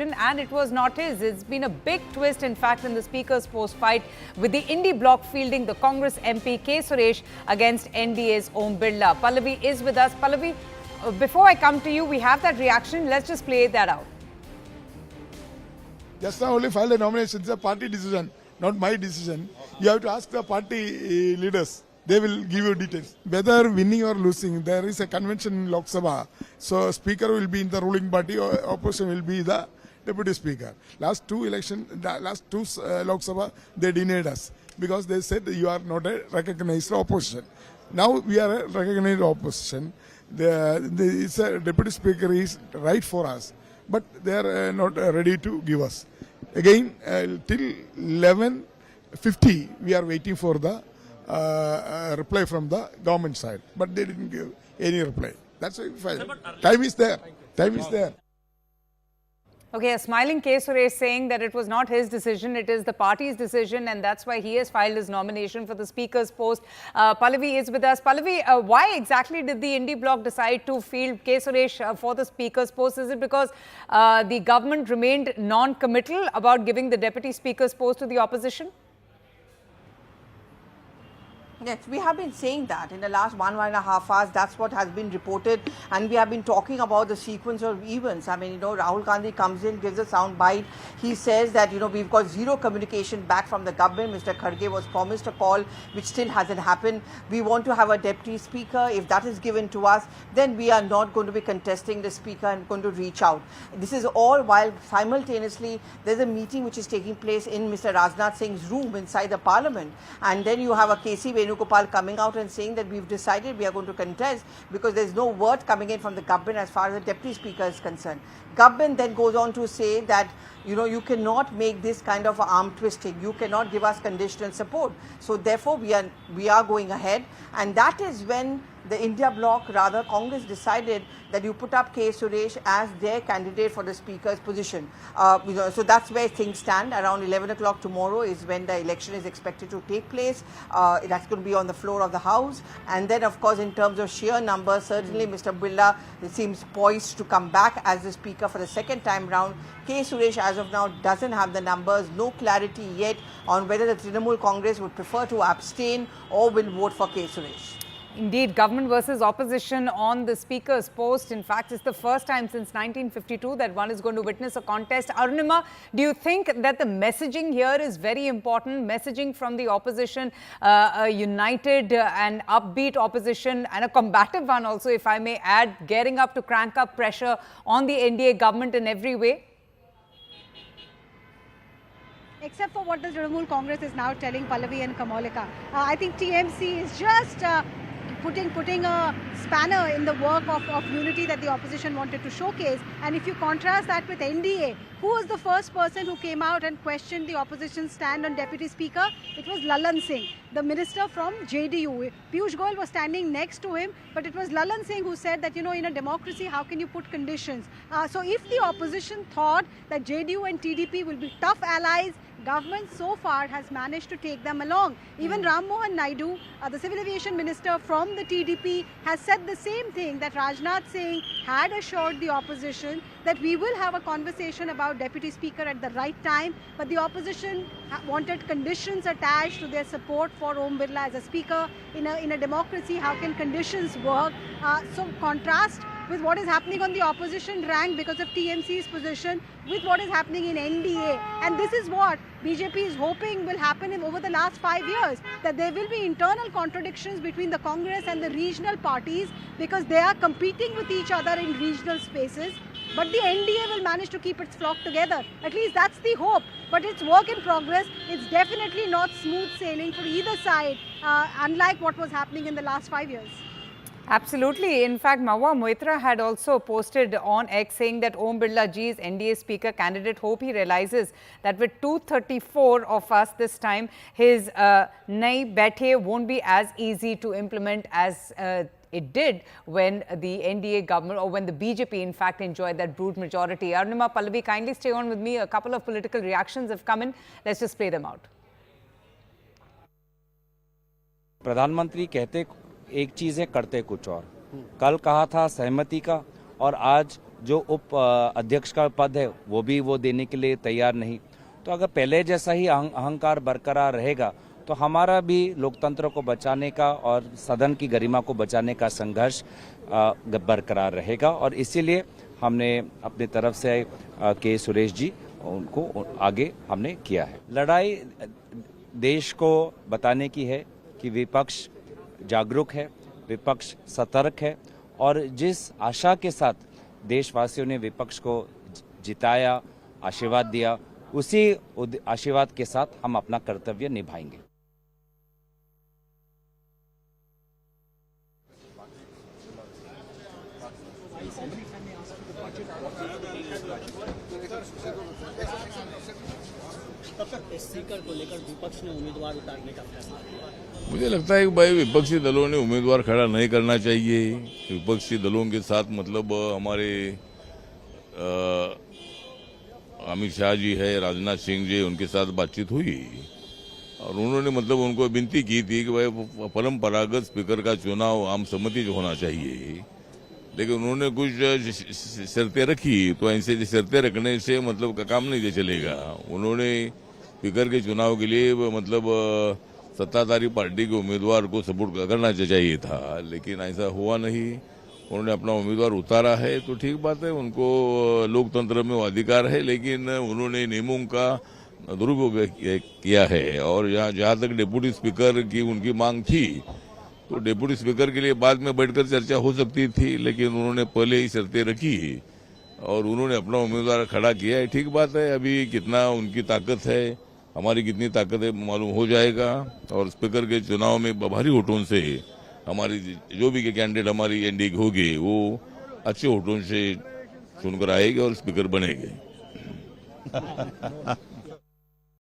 and it was not his. It's been a big twist, in fact, in the Speaker's post fight with the Indie bloc fielding the Congress MP K. Suresh against NDA's Om Birla. Pallavi is with us. Pallavi, before I come to you, we have that reaction. Let's just play that out. Just now only filed a nomination. It's a party decision, not my decision. You have to ask the party leaders. They will give you details. Whether winning or losing, there is a convention in Lok Sabha. So Speaker will be in the ruling party or opposition will be the Deputy Speaker. Last two Lok Sabha, they denied us because they said you are not a recognized opposition. Now we are a recognized opposition. It's a Deputy Speaker is right for us, but they are not ready to give us. Again, till 11:50, we are waiting for the reply from the government side, but they didn't give any reply. That's why we filed. Time is there. Time is there. Okay, a smiling K. Suresh saying that it was not his decision, it is the party's decision, and that's why he has filed his nomination for the Speaker's post. Pallavi is with us. Pallavi, why exactly did the Indie bloc decide to field K. Suresh for the Speaker's post? Is it because the government remained non-committal about giving the Deputy Speaker's post to the opposition? Yes, we have been saying that in the last 1.5 hours. That's what has been reported, and we have been talking about the sequence of events. I mean, Rahul Gandhi comes in, gives a sound bite. He says that, we've got zero communication back from the government. Mr. Kharge was promised a call, which still hasn't happened. We want to have a deputy speaker. If that is given to us, then we are not going to be contesting the speaker and going to reach out. This is all while simultaneously there's a meeting which is taking place in Mr. Rajnath Singh's room inside the parliament, and then you have a KC Venugopal coming out and saying that we've decided we are going to contest because there's no word coming in from the government as far as the deputy speaker is concerned. Government then goes on to say that you cannot make this kind of arm twisting. You cannot give us conditional support. So therefore we are going ahead, and that is when the India bloc, rather Congress, decided that you put up K. Suresh as their candidate for the Speaker's position. So that's where things stand. Around 11 o'clock tomorrow is when the election is expected to take place. That's going to be on the floor of the House. And then, of course, in terms of sheer numbers, certainly Mr. Birla seems poised to come back as the Speaker for the second time round. K. Suresh, as of now, doesn't have the numbers. No clarity yet on whether the Trinamool Congress would prefer to abstain or will vote for K. Suresh. Indeed, government versus opposition on the Speaker's post. In fact, it's the first time since 1952 that one is going to witness a contest. Arunima, do you think that the messaging here is very important? Messaging from the opposition, a united and upbeat opposition, and a combative one also, if I may add, gearing up to crank up pressure on the NDA government in every way? Except for what the Trinamool Congress is now telling Pallavi and Kamalika. I think TMC is just putting a spanner in the work of unity that the opposition wanted to showcase. And if you contrast that with NDA, who was the first person who came out and questioned the opposition's stand on Deputy Speaker? It was Lalan Singh, the minister from JDU. Piyush Goyal was standing next to him, but it was Lalan Singh who said that, in a democracy, how can you put conditions? So if the opposition thought that JDU and TDP will be tough allies, government so far has managed to take them along. Even Ram Mohan Naidu, the civil aviation minister from the TDP, has said the same thing, that Rajnath Singh had assured the opposition that we will have a conversation about Deputy Speaker at the right time, but the opposition wanted conditions attached to their support for Om Birla as a Speaker. In a democracy, how can conditions work? So contrast with what is happening on the opposition rank because of TMC's position with what is happening in NDA. And this is what BJP is hoping will happen over the last 5 years, that there will be internal contradictions between the Congress and the regional parties because they are competing with each other in regional spaces. But the NDA will manage to keep its flock together. At least that's the hope. But it's work in progress. It's definitely not smooth sailing for either side, unlike what was happening in the last 5 years. Absolutely. In fact, Mahua Moitra had also posted on X saying that Om Birla Ji is NDA Speaker candidate. Hope he realizes that with 234 of us this time, his Nai Baithe won't be as easy to implement as it did when the NDA government, or when the BJP in fact enjoyed that brute majority. Arunima, Pallavi, kindly stay on with me. A couple of political reactions have come in. Let's just play them out. प्रधानमंत्री कहते एक चीज़ है, करते कुछ और। कल कहा था सहमति का, और आज जो उप अध्यक्ष का पद है वो भी वो देने के लिए तैयार नहीं। तो अगर पहले जैसा ही अहंकार बरकरार रहेगा तो हमारा भी लोकतंत्र को बचाने का और सदन की गरिमा को बचाने का संघर्ष बरकरार रहेगा। और इसीलिए हमने अपनी तरफ से के सुरेश जी उनको आगे हमने किया है। लड़ाई देश को बताने की है कि विपक्ष जागरूक है, विपक्ष सतर्क है और जिस आशा के साथ देशवासियों ने विपक्ष को जिताया, आशीर्वाद दिया, उसी आशीर्वाद के साथ हम अपना कर्तव्य निभाएंगे। स्पीकर को लेकर विपक्ष ने उम्मीदवार उतारने का फैसला किया। मुझे लगता है कि भाई विपक्षी दलों ने उम्मीदवार खड़ा नहीं करना चाहिए। विपक्षी दलों के साथ मतलब हमारे अमित शाह जी है, राजनाथ सिंह जी, उनके साथ बातचीत हुई और उन्होंने मतलब उनको विनती की थी कि भाई परंपरागत स्पीकर का चुनाव आम सहमति जो होना चाहिए, लेकिन उन्होंने कुछ शर्तें रखी। तो ऐसे शर्तें रखने से मतलब काम नहीं चलेगा। उन्होंने स्पीकर के चुनाव के लिए मतलब सत्ताधारी पार्टी के उम्मीदवार को सपोर्ट करना चाहिए था, लेकिन ऐसा हुआ नहीं। उन्होंने अपना उम्मीदवार उतारा है तो ठीक बात है, उनको लोकतंत्र में वो अधिकार है, लेकिन उन्होंने नियमों का दुरुपयोग किया है। और जहाँ तक डिप्टी स्पीकर की उनकी मांग थी तो डिप्टी स्पीकर के लिए बाद में बैठकर चर्चा हो सकती थी, लेकिन उन्होंने पहले ही शर्तें रखी और उन्होंने अपना उम्मीदवार खड़ा किया है। ठीक बात है, अभी कितना उनकी ताकत है, हमारी कितनी ताकत है मालूम हो जाएगा। और स्पीकर के चुनाव में भारी वोटों से हमारी जो भी कैंडिडेट हमारी एनडीए होगी वो अच्छे वोटों से चुनकर आएगी और स्पीकर बनेंगे।